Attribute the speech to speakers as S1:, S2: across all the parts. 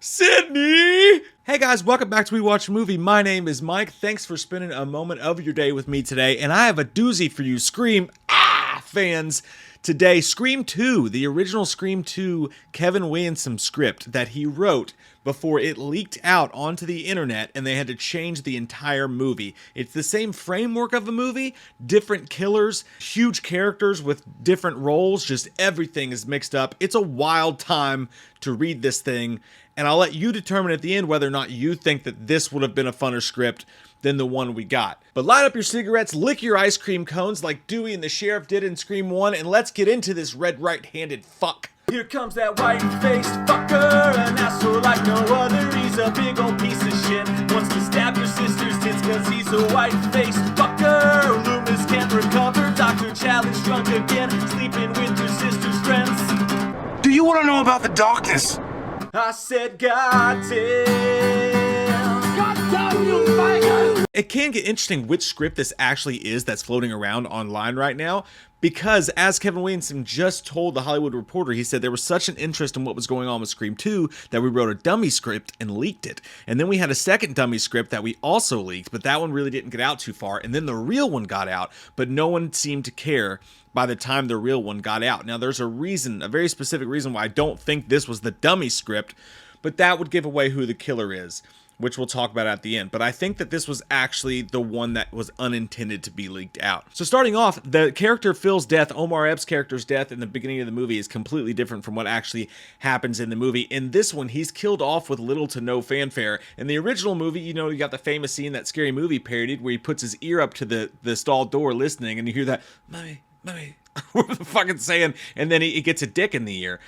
S1: Sydney! Hey guys, welcome back to We Watch a Movie. My name is Mike. Thanks for spending a moment of your day with me today, and I have a doozy for you Scream fans. Today, Scream 2, the original Scream 2 Kevin Williamson script that he wrote before it leaked out onto the internet and they had to change the entire movie. It's the same framework of a movie, different killers, huge characters with different roles, just everything is mixed up. It's a wild time to read this thing, and I'll let you determine at the end whether or not you think that this would have been a funner script than the one we got. But light up your cigarettes, lick your ice cream cones like Dewey and the Sheriff did in Scream 1, and let's get into this red right-handed fuck.
S2: Here comes that white-faced fucker, an asshole like no other. He's a big old piece of shit. Wants to stab your sister's tits cause he's a white-faced fucker. Loomis can't recover, Dr. Challenge drunk again, sleeping with your sister's friends.
S3: Do you want to know about the darkness?
S2: I said, goddamn.
S1: It can get interesting which script this actually is that's floating around online right now, because as Kevin Williamson just told The Hollywood Reporter, he said there was such an interest in what was going on with Scream 2 that we wrote a dummy script and leaked it. And then we had a second dummy script that we also leaked, but that one really didn't get out too far. And then the real one got out, but no one seemed to care by the time the real one got out. Now there's a reason, a very specific reason why I don't think this was the dummy script, but that would give away who the killer is, which we'll talk about at the end. But I think that this was actually the one that was unintended to be leaked out. So starting off, the character Phil's death, Omar Epps' character's death in the beginning of the movie is completely different from what actually happens in the movie. In this one, he's killed off with little to no fanfare. In the original movie, you know, you got the famous scene that Scary Movie parodied where he puts his ear up to the stall door listening, and you hear that, "Mommy, mommy." What the fuck it's saying, and then he gets a dick in the ear,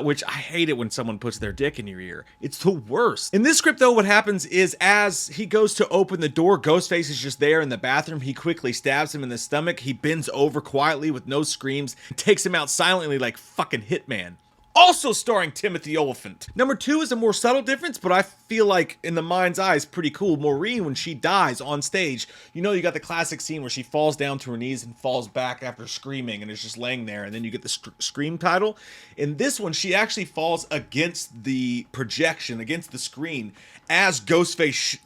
S1: which I hate it when someone puts their dick in your ear. It's the worst. In this script, though, what happens is as he goes to open the door, Ghostface is just there in the bathroom. He quickly stabs him in the stomach. He bends over quietly with no screams, and takes him out silently like fucking Hitman. Also starring Timothy Olyphant. Number 2 is a more subtle difference, but I feel like in the mind's eye is pretty cool. Maureen, when she dies on stage, you know, you got the classic scene where she falls down to her knees and falls back after screaming and is just laying there, and then you get the Scream title. In this one, she actually falls against the projection, against the screen, as Ghostface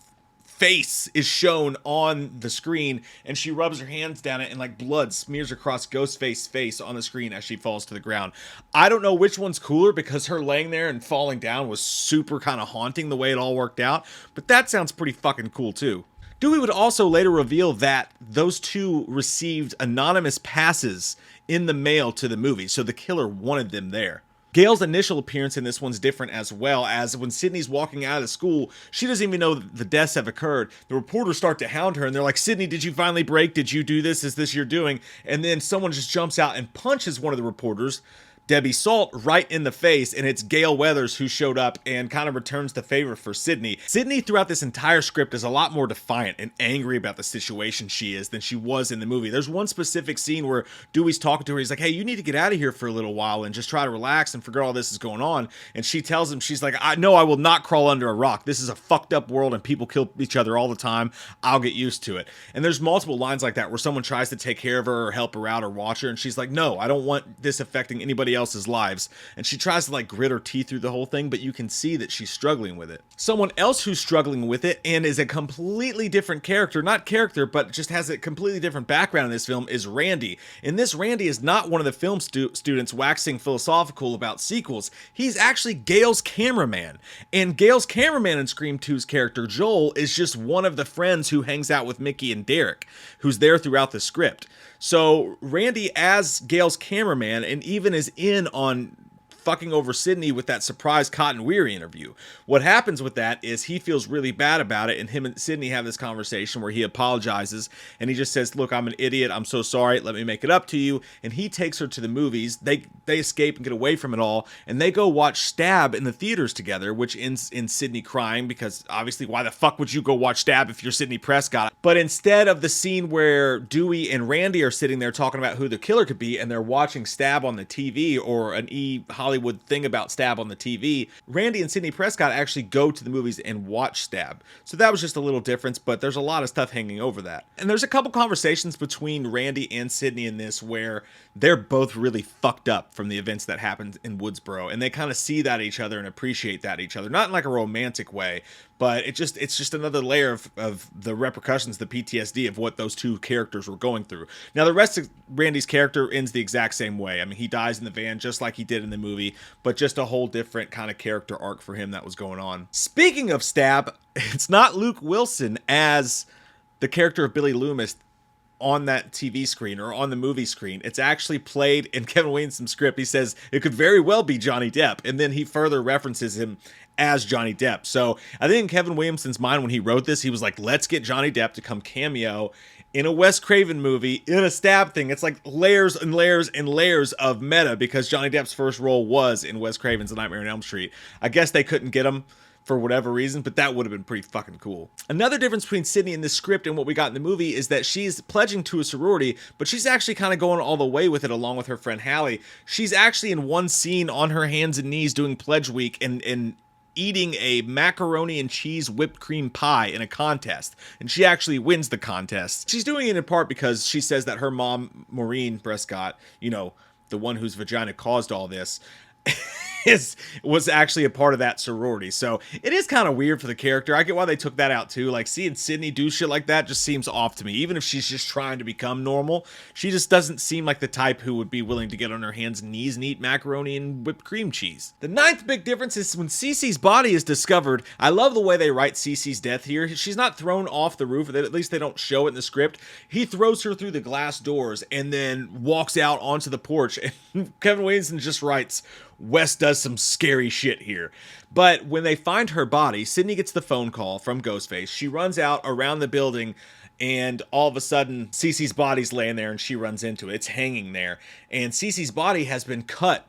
S1: face is shown on the screen, and she rubs her hands down it and like blood smears across Ghostface's face on the screen as she falls to the ground. I don't know which one's cooler, because her laying there and falling down was super kind of haunting the way it all worked out, but that sounds pretty fucking cool too. Dewey would also later reveal that those two received anonymous passes in the mail to the movie, so the killer wanted them there. Gail's initial appearance in this one's different as well, as when Sydney's walking out of school, she doesn't even know that the deaths have occurred. The reporters start to hound her, and they're like, "Sydney, did you finally break? Did you do this? Is this your doing?" And then someone just jumps out and punches one of the reporters, Debbie Salt, right in the face, and it's Gail Weathers who showed up and kind of returns the favor for Sydney. Sydney throughout this entire script is a lot more defiant and angry about the situation she is than she was in the movie. There's one specific scene where Dewey's talking to her. He's like, "Hey, you need to get out of here for a little while and just try to relax and forget all this is going on." And she tells him, she's like, "I will not crawl under a rock. This is a fucked up world and people kill each other all the time. I'll get used to it." And there's multiple lines like that where someone tries to take care of her or help her out or watch her, and she's like, "No, I don't want this affecting anybody else's lives." And she tries to like grit her teeth through the whole thing, but you can see that she's struggling with it. Someone else who's struggling with it and is a completely different character, not character, but just has a completely different background in this film, is Randy. In this, Randy is not one of the film students waxing philosophical about sequels. He's actually Gail's cameraman. And Gail's cameraman in Scream 2's character, Joel, is just one of the friends who hangs out with Mickey and Derek, who's there throughout the script. So Randy as Gail's cameraman, and even is in on fucking over Sydney with that surprise Cotton Weary interview. What happens with that is he feels really bad about it, and him and Sydney have this conversation where he apologizes, and he just says, "Look, I'm an idiot. I'm so sorry. Let me make it up to you." And he takes her to the movies. They escape and get away from it all, and they go watch Stab in the theaters together, which ends in Sydney crying, because obviously why the fuck would you go watch Stab if you're Sydney Prescott? But instead of the scene where Dewey and Randy are sitting there talking about who the killer could be, and they're watching Stab on the TV or an Hollywood Hollywood thing about Stab on the TV, Randy and Sidney Prescott actually go to the movies and watch Stab. So that was just a little difference, but there's a lot of stuff hanging over that. And there's a couple conversations between Randy and Sidney in this where they're both really fucked up from the events that happened in Woodsboro, and they kind of see that each other and appreciate that each other, not in like a romantic way, but it's just another layer of the repercussions, the PTSD of what those two characters were going through. Now, the rest of Randy's character ends the exact same way. I mean, he dies in the van just like he did in the movie, but just a whole different kind of character arc for him that was going on. Speaking of Stab, it's not Luke Wilson as the character of Billy Loomis on that TV screen or on the movie screen. It's actually played in Kevin Williamson's script. He says it could very well be Johnny Depp, and then he further references him as Johnny Depp. So I think in Kevin Williamson's mind when he wrote this, he was like, let's get Johnny Depp to come cameo in a Wes Craven movie in a Stab thing. It's like layers and layers and layers of meta, because Johnny Depp's first role was in Wes Craven's A Nightmare on Elm Street. I guess they couldn't get him for whatever reason, but that would have been pretty fucking cool. Another difference between Sidney in this script and what we got in the movie is that she's pledging to a sorority, but she's actually kind of going all the way with it along with her friend Hallie. She's actually in one scene on her hands and knees doing Pledge Week and eating a macaroni and cheese whipped cream pie in a contest, and she actually wins the contest. She's doing it in part because she says that her mom, Maureen Prescott, you know, the one whose vagina caused all this, was actually a part of that sorority. So it is kind of weird for the character. I get why they took that out too. Like, seeing Sidney do shit like that just seems off to me. Even if she's just trying to become normal, she just doesn't seem like the type who would be willing to get on her hands and knees and eat macaroni and whipped cream cheese. The ninth big difference is when Cece's body is discovered. I love the way they write Cece's death here. She's not thrown off the roof. At least they don't show it in the script. He throws her through the glass doors and then walks out onto the porch. And Kevin Williamson just writes, Wes does some scary shit here. But when they find her body, Sidney gets the phone call from Ghostface. She runs out around the building, and all of a sudden, Cece's body's laying there, and she runs into it. It's hanging there. And Cece's body has been cut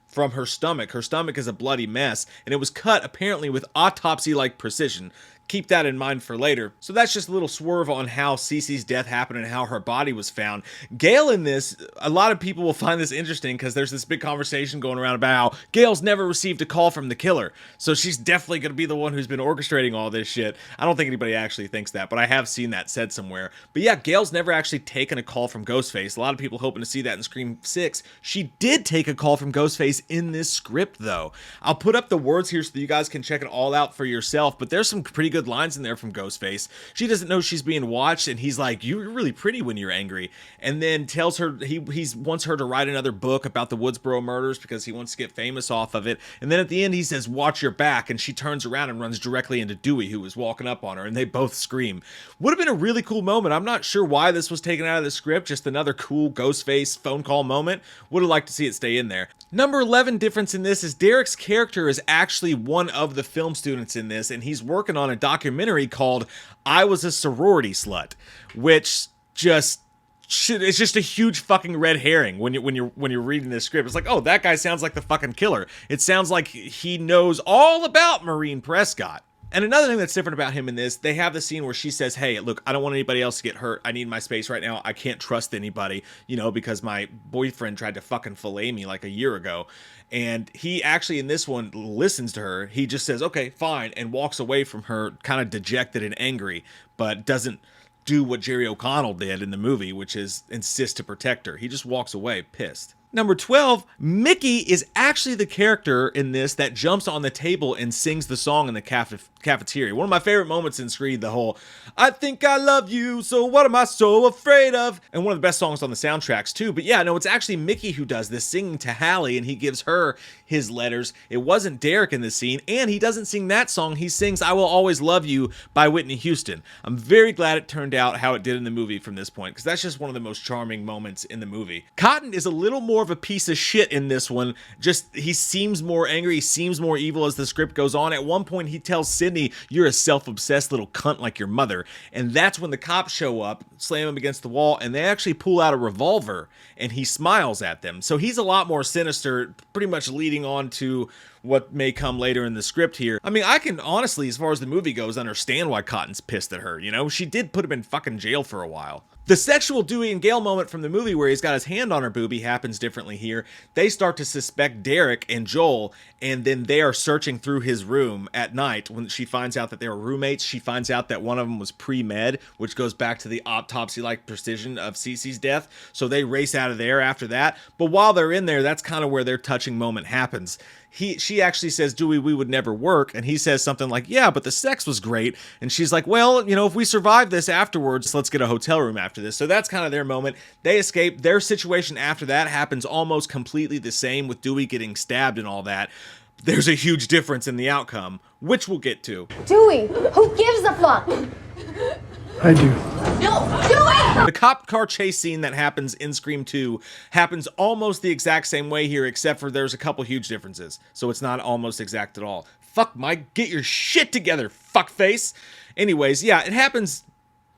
S1: from her stomach. Her stomach is a bloody mess, and it was cut apparently with autopsy-like precision. Keep that in mind for later. So that's just a little swerve on how Cece's death happened and how her body was found. Gail in this, a lot of people will find this interesting because there's this big conversation going around about how Gail's never received a call from the killer. So she's definitely going to be the one who's been orchestrating all this shit. I don't think anybody actually thinks that, but I have seen that said somewhere. But yeah, Gail's never actually taken a call from Ghostface. A lot of people hoping to see that in Scream 6. She did take a call from Ghostface in this script though. I'll put up the words here so that you guys can check it all out for yourself, but there's some pretty good lines in there from Ghostface. She doesn't know she's being watched, and he's like, you're really pretty when you're angry, and then tells her he wants her to write another book about the Woodsboro murders because he wants to get famous off of it. And then at the end he says, watch your back, and she turns around and runs directly into Dewey, who was walking up on her, and they both scream. Would have been a really cool moment. I'm not sure why this was taken out of the script, just another cool Ghostface phone call moment. Would have liked to see it stay in there. Number 11 difference in this is Derek's character is actually one of the film students in this, and he's working on a documentary called I Was a Sorority Slut, which it's just a huge fucking red herring when you're reading this script. It's like, oh, that guy sounds like the fucking killer. It sounds like he knows all about Maureen Prescott. And another thing that's different about him in this, they have the scene where she says, hey, look, I don't want anybody else to get hurt. I need my space right now. I can't trust anybody, because my boyfriend tried to fucking fillet me like a year ago. And he actually in this one listens to her. He just says, okay, fine, and walks away from her kind of dejected and angry, but doesn't do what Jerry O'Connell did in the movie, which is insist to protect her. He just walks away pissed. Number 12, Mickey is actually the character in this that jumps on the table and sings the song in the cafeteria. One of my favorite moments in Screed, the whole, I think I love you, so what am I so afraid of? And one of the best songs on the soundtracks too. But yeah, no, it's actually Mickey who does this, singing to Hallie, and he gives her his letters. It wasn't Derek in this scene, and he doesn't sing that song. He sings I Will Always Love You by Whitney Houston. I'm very glad it turned out how it did in the movie from this point, because that's just one of the most charming moments in the movie. Cotton is a little more of a piece of shit in this one. Just, he seems more angry, he seems more evil as the script goes on. At one point he tells Sidney, you're a self-obsessed little cunt like your mother. And that's when the cops show up, slam him against the wall, and they actually pull out a revolver, and he smiles at them. So he's a lot more sinister, pretty much leading on to what may come later in the script here. I mean, I can honestly, as far as the movie goes, understand why Cotton's pissed at her. You know, she did put him in fucking jail for a while. The sexual Dewey and Gale moment from the movie where he's got his hand on her boobie happens differently here. They start to suspect Derek and Joel, and then they are searching through his room at night. When she finds out that they were roommates, she finds out that one of them was pre-med, which goes back to the autopsy-like precision of Cece's death. So they race out of there after that. But while they're in there, that's kind of where their touching moment happens. She actually says, Dewey, we would never work. And he says something like, yeah, but the sex was great. And she's like, well, you know, if we survive this afterwards, let's get a hotel room after this. So that's kind of their moment. They escape. Their situation after that happens almost completely the same, with Dewey getting stabbed and all that. There's a huge difference in the outcome, which we'll get to.
S4: Dewey, who gives a fuck?
S3: I do.
S4: No, Dewey!
S1: The cop car chase scene that happens in Scream 2 happens almost the exact same way here, except for there's a couple huge differences. So it's not almost exact at all. Fuck, Mike, get your shit together, fuckface. Anyways, yeah, it happens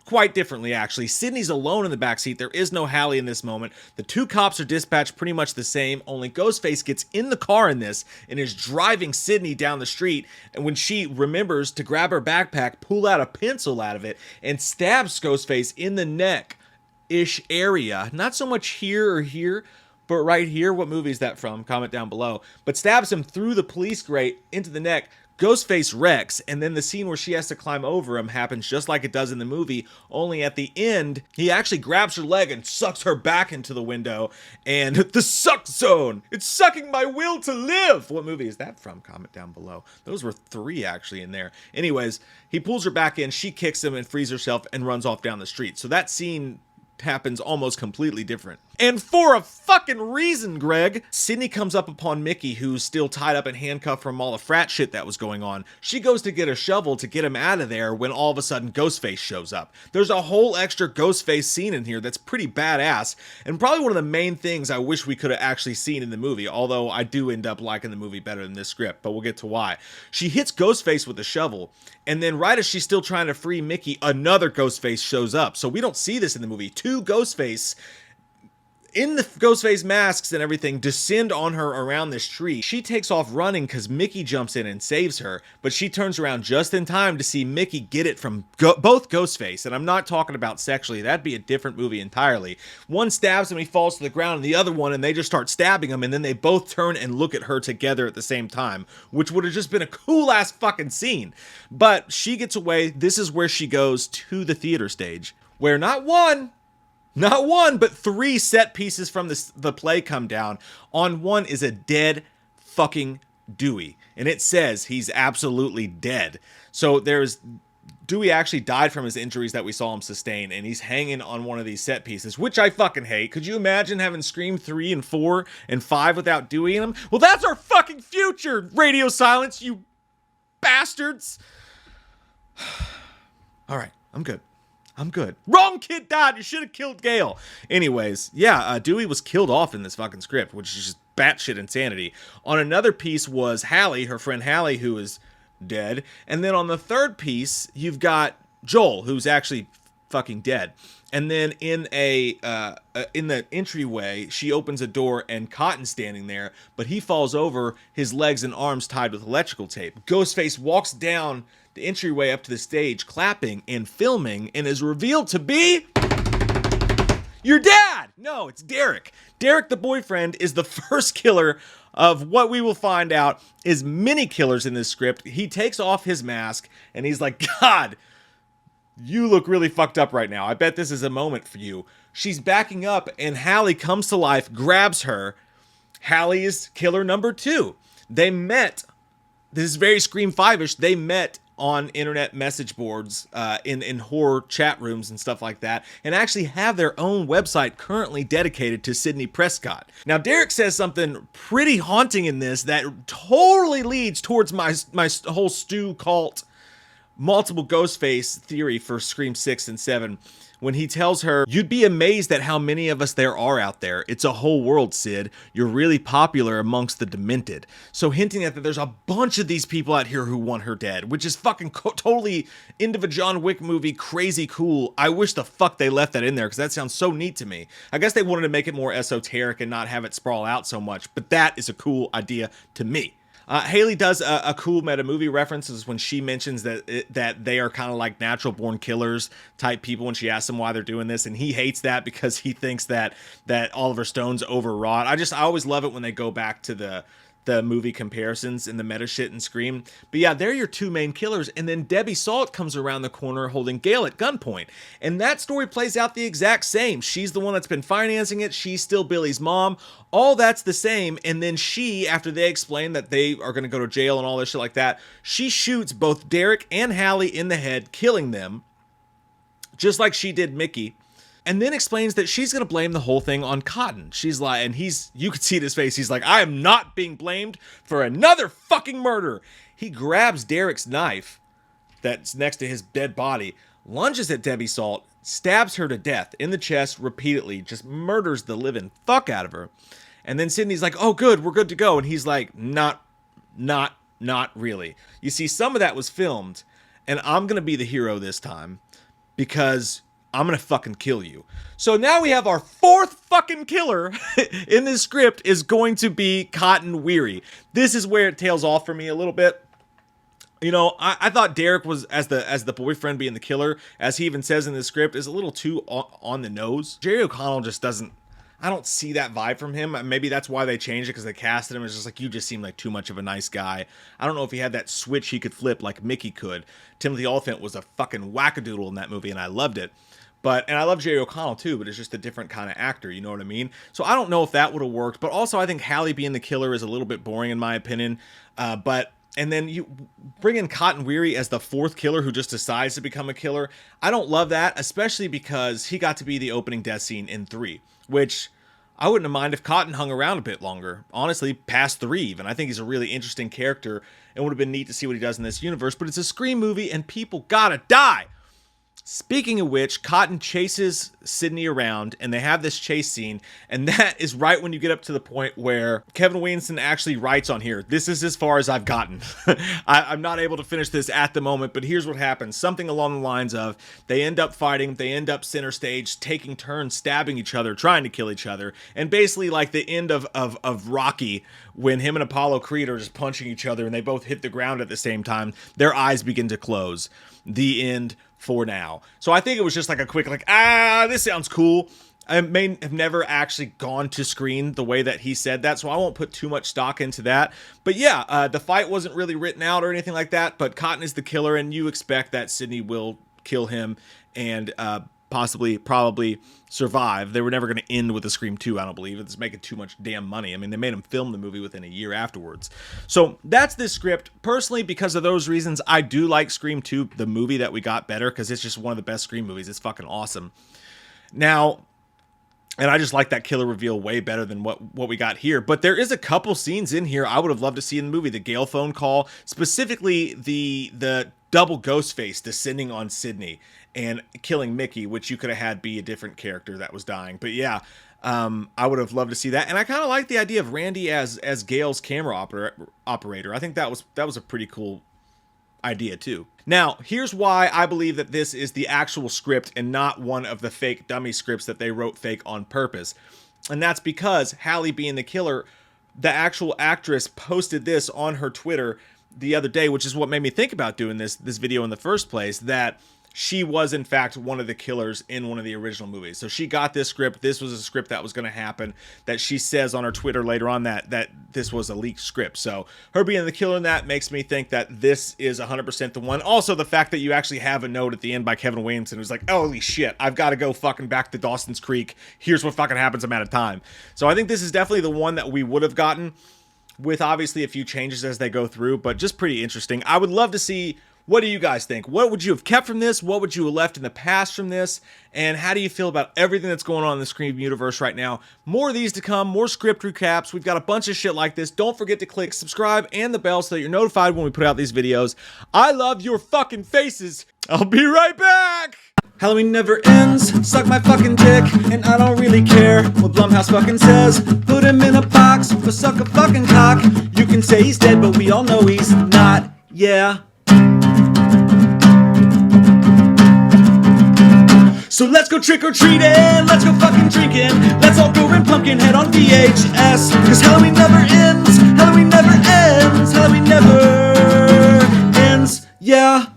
S1: quite differently, actually. Sydney's alone in the backseat. There is no Hallie in this moment. The two cops are dispatched pretty much the same, only Ghostface gets in the car in this and is driving Sydney down the street, and when she remembers to grab her backpack, pull out a pencil out of it, and stabs Ghostface in the neck-ish area. Not so much here or here, but right here. What movie is that from? Comment down below. But stabs him through the police grate into the neck. Ghostface wrecks, and then the scene where she has to climb over him happens just like it does in the movie, only at the end, he actually grabs her leg and sucks her back into the window, and the suck zone! It's sucking my will to live! What movie is that from? Comment down below. Those were 3 actually in there. Anyways, he pulls her back in, she kicks him and frees herself and runs off down the street. So that scene happens almost completely different. And for a fucking reason, Greg, Sydney comes up upon Mickey, who's still tied up and handcuffed from all the frat shit that was going on. She goes to get a shovel to get him out of there when all of a sudden Ghostface shows up. There's a whole extra Ghostface scene in here that's pretty badass, and probably one of the main things I wish we could have actually seen in the movie, although I do end up liking the movie better than this script, but we'll get to why. She hits Ghostface with a shovel, and then right as she's still trying to free Mickey, another Ghostface shows up. So we don't see this in the movie. 2 Ghostface in the Ghostface masks and everything descend on her around this tree. She takes off running because Mickey jumps in and saves her, but she turns around just in time to see Mickey get it from both Ghostface, and I'm not talking about sexually, that'd be a different movie entirely. One stabs him, he falls to the ground, and the other one, and they just start stabbing him, and then they both turn and look at her together at the same time, which would have just been a cool ass fucking scene. But she gets away. This is where she goes to the theater stage, where not one, but 3 set pieces from the play come down. On one is a dead fucking Dewey, and it says he's absolutely dead. So Dewey actually died from his injuries that we saw him sustain, and he's hanging on one of these set pieces, which I fucking hate. Could you imagine having Scream 3 and 4 and 5 without Dewey in them? Well, that's our fucking future, Radio Silence, you bastards. All right, I'm good. Wrong kid died. You should have killed Gale. Anyways, yeah, Dewey was killed off in this fucking script, which is just batshit insanity. On another piece was Hallie, her friend Hallie, who is dead. And then on the third piece, you've got Joel, who's actually fucking dead. And then in the entryway, she opens a door and Cotton's standing there, but he falls over, his legs and arms tied with electrical tape. Ghostface walks down the entryway up to the stage, clapping and filming, and is revealed to be your dad. No, it's Derek. Derek, the boyfriend, is the first killer of what we will find out is many killers in this script. He takes off his mask and he's like, God, you look really fucked up right now. I bet this is a moment for you. She's backing up and Hallie comes to life, grabs her. Hallie is killer number 2. They met, this is very Scream 5-ish, they met on internet message boards, in horror chat rooms and stuff like that, and actually have their own website currently dedicated to Sidney Prescott. Now, Derek says something pretty haunting in this that totally leads towards my whole Stu cult multiple Ghostface theory for Scream 6 and 7. When he tells her, you'd be amazed at how many of us there are out there. It's a whole world, Sid. You're really popular amongst the demented. So hinting at that there's a bunch of these people out here who want her dead, which is fucking totally into the John Wick movie, crazy cool. I wish the fuck they left that in there because that sounds so neat to me. I guess they wanted to make it more esoteric and not have it sprawl out so much, but that is a cool idea to me. Haley does a cool meta movie references when she mentions that they are kind of like natural born killers type people when she asks him why they're doing this, and he hates that because he thinks that Oliver Stone's overwrought. I always love it when they go back to the movie comparisons and the meta shit and Scream. But yeah, they're your two main killers, and then Debbie Salt comes around the corner holding Gail at gunpoint, and that story plays out the exact same. She's the one that's been financing it. She's still Billy's mom. All that's the same, and then she, after they explain that they are going to go to jail and all this shit like that, she shoots both Derek and Hallie in the head, killing them, just like she did Mickey. And then explains that she's going to blame the whole thing on Cotton. She's like, and you could see in his face, he's like, I am not being blamed for another fucking murder. He grabs Derek's knife that's next to his dead body, lunges at Debbie Salt, stabs her to death in the chest repeatedly, just murders the living fuck out of her. And then Sydney's like, oh good, we're good to go. And he's like, not really. You see, some of that was filmed, and I'm going to be the hero this time because I'm gonna fucking kill you. So now we have our fourth fucking killer in this script is going to be Cotton Weary. This is where it tails off for me a little bit. You know, I thought Derek was, as the boyfriend being the killer, as he even says in the script, is a little too on the nose. Jerry O'Connell just doesn't, I don't see that vibe from him. Maybe that's why they changed it, because they casted him. It's just like, you just seem like too much of a nice guy. I don't know if he had that switch he could flip like Mickey could. Timothy Olyphant was a fucking wackadoodle in that movie, and I loved it. And I love Jerry O'Connell too, but it's just a different kind of actor, you know what I mean? So I don't know if that would have worked, but also I think Hallie being the killer is a little bit boring in my opinion. And then you bring in Cotton Weary as the fourth killer who just decides to become a killer. I don't love that, especially because he got to be the opening death scene in 3, which I wouldn't have minded if Cotton hung around a bit longer. Honestly, past 3 even. I think he's a really interesting character and would have been neat to see what he does in this universe, but it's a Scream movie and people gotta die. Speaking of which, Cotton chases Sydney around, and they have this chase scene, and that is right when you get up to the point where Kevin Williamson actually writes on here, this is as far as I've gotten. I'm not able to finish this at the moment, but here's what happens. Something along the lines of, they end up fighting, they end up center stage, taking turns, stabbing each other, trying to kill each other, and basically like the end of Rocky, when him and Apollo Creed are just punching each other, and they both hit the ground at the same time, their eyes begin to close. The end for now. So I think it was just like a quick like, this sounds cool. I may have never actually gone to screen the way that he said that, so I won't put too much stock into that. But yeah, the fight wasn't really written out or anything like that, but Cotton is the killer, and you expect that Sydney will kill him and probably survive. They were never going to end with a Scream 2, I don't believe. It's making too much damn money. I mean, they made him film the movie within a year afterwards. So that's this script. Personally, because of those reasons, I do like Scream 2, the movie that we got, better, because it's just one of the best Scream movies. It's fucking awesome. Now, and I just like that killer reveal way better than what we got here. But there is a couple scenes in here I would have loved to see in the movie. The Gale phone call, specifically the double ghost face descending on Sydney and killing Mickey, which you could have had be a different character that was dying. But yeah, I would have loved to see that. And I kind of like the idea of Randy as Gale's camera operator. I think that was a pretty cool idea too. Now, here's why I believe that this is the actual script and not one of the fake dummy scripts that they wrote fake on purpose. And that's because Hallie being the killer, the actual actress posted this on her Twitter the other day, which is what made me think about doing this video in the first place, that she was in fact one of the killers in one of the original movies. So she got this script. This was a script that was going to happen, that she says on her Twitter later on that this was a leaked script. So her being the killer in that makes me think that this is 100% the one. Also, the fact that you actually have a note at the end by Kevin Williamson who's like, holy shit, I've got to go fucking back to Dawson's Creek. Here's what fucking happens. I'm out of time. So I think this is definitely the one that we would have gotten, with obviously a few changes as they go through, but just pretty interesting. I would love to see, what do you guys think? What would you have kept from this? What would you have left in the past from this? And how do you feel about everything that's going on in the Scream universe right now? More of these to come, more script recaps. We've got a bunch of shit like this. Don't forget to click subscribe and the bell so that you're notified when we put out these videos. I love your fucking faces. I'll be right back. Halloween never ends, suck my fucking dick, and I don't really care what Blumhouse fucking says. Put him in a box, or suck a fucking cock. You can say he's dead, but we all know he's not, yeah. So let's go trick-or-treating, let's go fucking drinking, let's all go rent Pumpkinhead on VHS, cause Halloween never ends, Halloween never ends, never ends. Yeah.